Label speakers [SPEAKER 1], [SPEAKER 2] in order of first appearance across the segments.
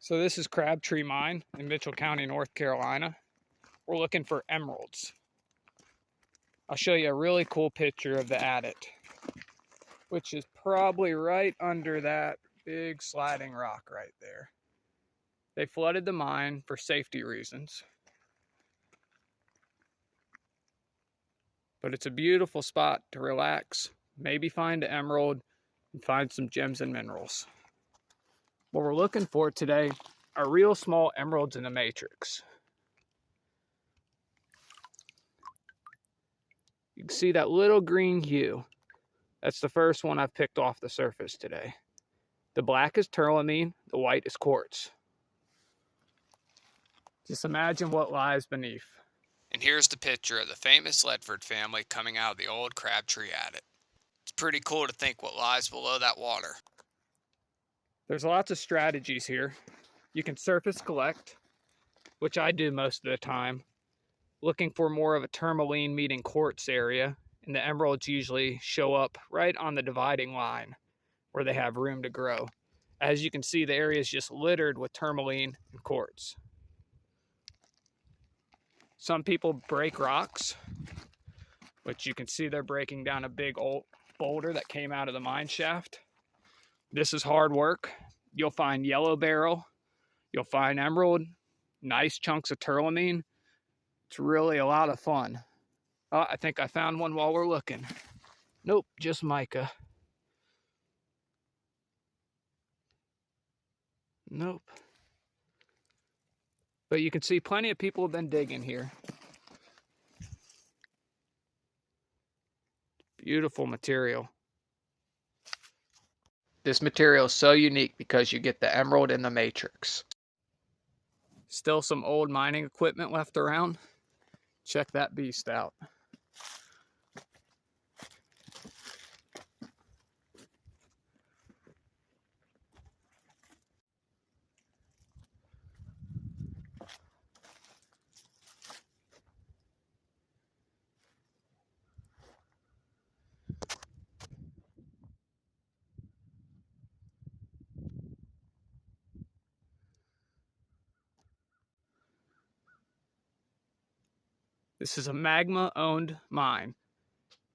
[SPEAKER 1] So this is Crabtree Mine in Mitchell County, North Carolina. We're looking for emeralds. I'll show you a really cool picture of the adit, which is probably right under that big sliding rock right there. They flooded the mine for safety reasons. But it's a beautiful spot to relax, maybe find an emerald, and find some gems and minerals. What we're looking for today are real small emeralds in the matrix. You can see that little green hue. That's the first one I've picked off the surface today. The black is tourmaline, the white is quartz. Just imagine what lies beneath. And here's the picture of the famous Ledford family coming out of the old Crabtree adit. It's pretty cool to think what lies below that water. There's lots of strategies here. You can surface collect, which I do most of the time, looking for more of a tourmaline meeting quartz area, and the emeralds usually show up right on the dividing line where they have room to grow. As you can see, the area is just littered with tourmaline and quartz. Some people break rocks, which you can see they're breaking down a big old boulder that came out of the mine shaft. This is hard work. You'll find yellow beryl, you'll find emerald, nice chunks of tourmaline. It's really a lot of fun. Oh, I think I found one while we're looking. Nope, just mica. Nope. But you can see plenty of people have been digging here. Beautiful material. This material is so unique because you get the emerald in the matrix. Still some old mining equipment left around. Check that beast out. This is a magma-owned mine.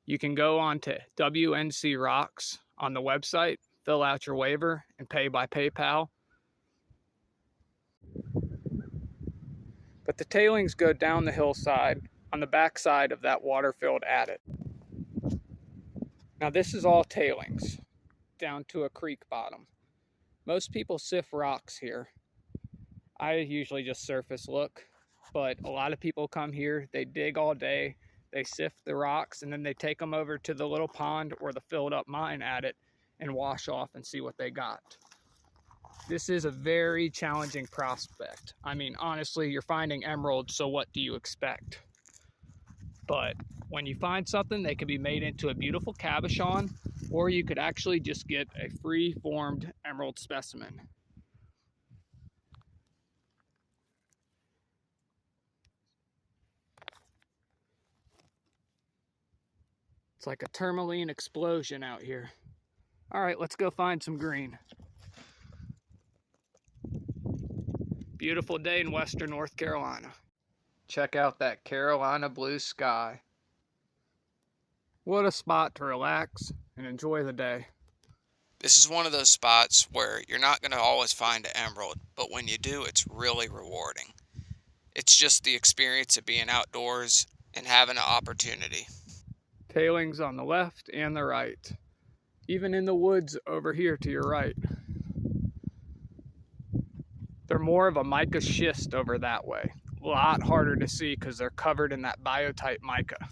[SPEAKER 1] You can go on to WNC Rocks on the website, fill out your waiver, and pay by PayPal. But the tailings go down the hillside on the backside of that water-filled adit. Now this is all tailings down to a creek bottom. Most people sift rocks here. I usually just surface look, but a lot of people come here, they dig all day, they sift the rocks, and then they take them over to the little pond or the filled up mine adit and wash off and see what they got. This is a very challenging prospect. I mean, honestly, you're finding emeralds, so what do you expect? But when you find something, they can be made into a beautiful cabochon, or you could actually just get a free-formed emerald specimen. It's like a tourmaline explosion out here. All right, let's go find some green. Beautiful day in western North Carolina. Check out that Carolina blue sky. What a spot to relax and enjoy the day. This is one of those spots where you're not going to always find an emerald, but when you do, it's really rewarding. It's just the experience of being outdoors and having an opportunity. Tailings on the left and the right. Even in the woods over here to your right. They're more of a mica schist over that way. A lot harder to see because they're covered in that biotite mica.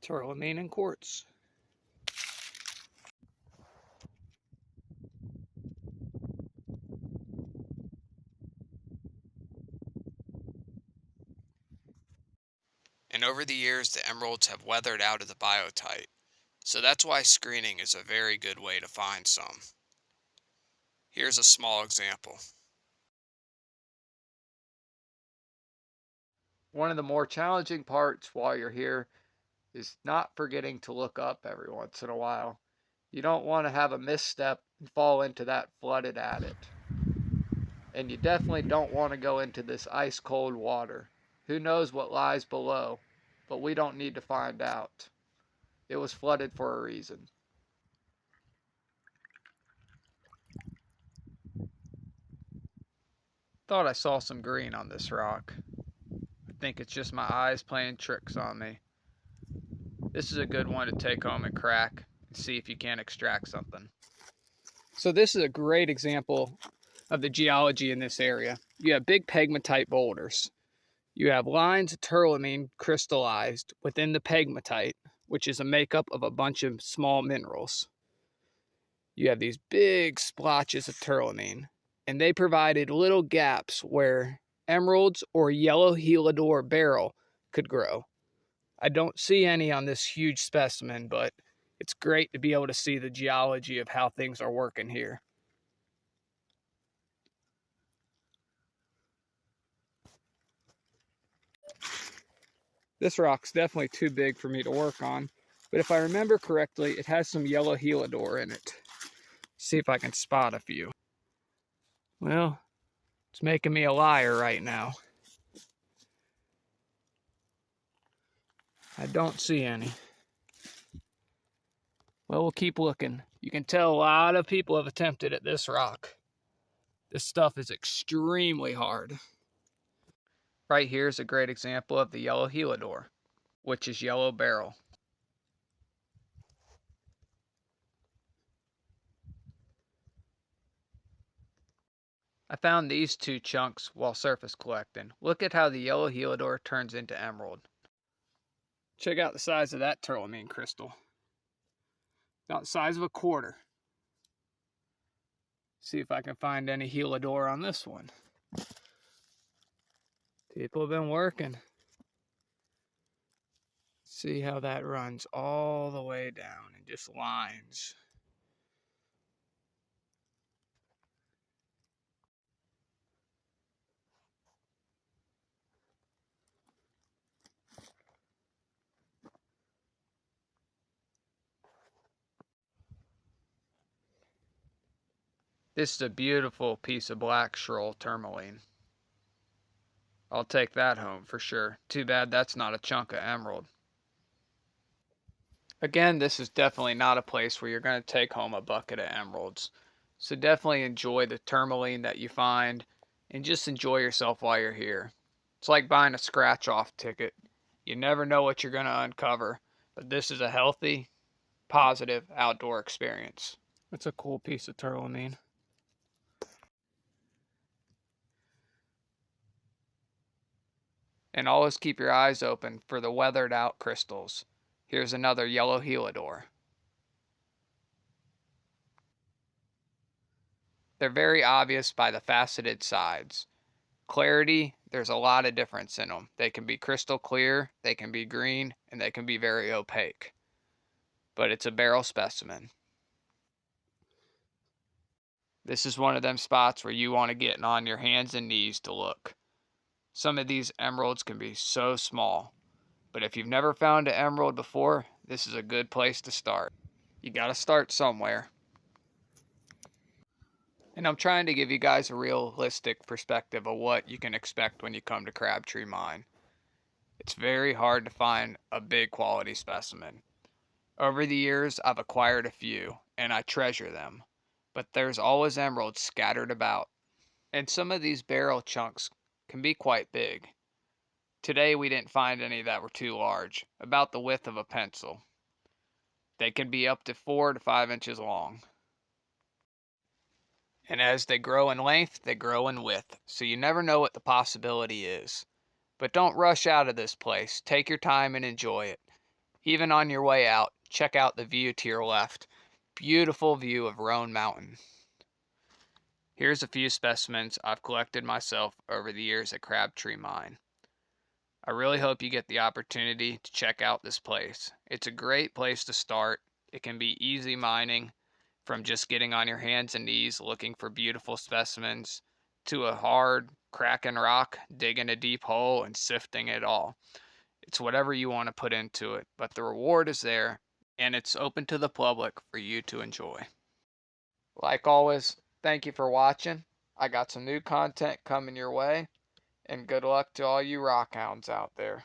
[SPEAKER 1] Tourmaline and quartz. And over the years, the emeralds have weathered out of the biotite. So that's why screening is a very good way to find some. Here's a small example. One of the more challenging parts while you're here is not forgetting to look up every once in a while. You don't want to have a misstep and fall into that flooded adit. And you definitely don't want to go into this ice cold water. Who knows what lies below, but we don't need to find out. It was flooded for a reason. Thought I saw some green on this rock. I think it's just my eyes playing tricks on me. This is a good one to take home and crack and see if you can extract something. So this is a great example of the geology in this area. You have big pegmatite boulders. You have lines of turlamine crystallized within the pegmatite, which is a makeup of a bunch of small minerals. You have these big splotches of turlamine, and they provided little gaps where emeralds or yellow helidor beryl could grow. I don't see any on this huge specimen, but it's great to be able to see the geology of how things are working here. This rock's definitely too big for me to work on, but if I remember correctly, it has some yellow helidor in it. See if I can spot a few. Well, it's making me a liar right now. I don't see any. Well, we'll keep looking. You can tell a lot of people have attempted at this rock. This stuff is extremely hard. Right here is a great example of the yellow helidor, which is yellow beryl. I found these two chunks while surface collecting. Look at how the yellow helidor turns into emerald. Check out the size of that turlamine crystal. About the size of a quarter. See if I can find any helidor on this one. People have been working. See how that runs all the way down in just lines. This is a beautiful piece of black schroll tourmaline. I'll take that home for sure. Too bad that's not a chunk of emerald. Again, this is definitely not a place where you're going to take home a bucket of emeralds. So definitely enjoy the tourmaline that you find and just enjoy yourself while you're here. It's like buying a scratch off ticket. You never know what you're going to uncover, but this is a healthy, positive outdoor experience. It's a cool piece of tourmaline. And always keep your eyes open for the weathered out crystals. Here's another yellow helidor. They're very obvious by the faceted sides. Clarity, there's a lot of difference in them. They can be crystal clear, they can be green, and they can be very opaque. But it's a beryl specimen. This is one of them spots where you want to get on your hands and knees to look. Some of these emeralds can be so small, but if you've never found an emerald before, this is a good place to start. You gotta start somewhere. And I'm trying to give you guys a realistic perspective of what you can expect when you come to Crabtree Mine. It's very hard to find a big quality specimen. Over the years, I've acquired a few, and I treasure them. But there's always emeralds scattered about. And some of these beryl chunks can be quite big. Today we didn't find any that were too large, about the width of a pencil. They can be up to 4 to 5 inches long. And as they grow in length, they grow in width, so you never know what the possibility is. But don't rush out of this place. Take your time and enjoy it. Even on your way out, check out the view to your left. Beautiful view of Roan Mountain. Here's a few specimens I've collected myself over the years at Crabtree Mine. I really hope you get the opportunity to check out this place. It's a great place to start. It can be easy mining from just getting on your hands and knees looking for beautiful specimens to a hard, cracking rock, digging a deep hole, and sifting it all. It's whatever you want to put into it, but the reward is there, and it's open to the public for you to enjoy. Like always, thank you for watching. I got some new content coming your way, and good luck to all you rockhounds out there.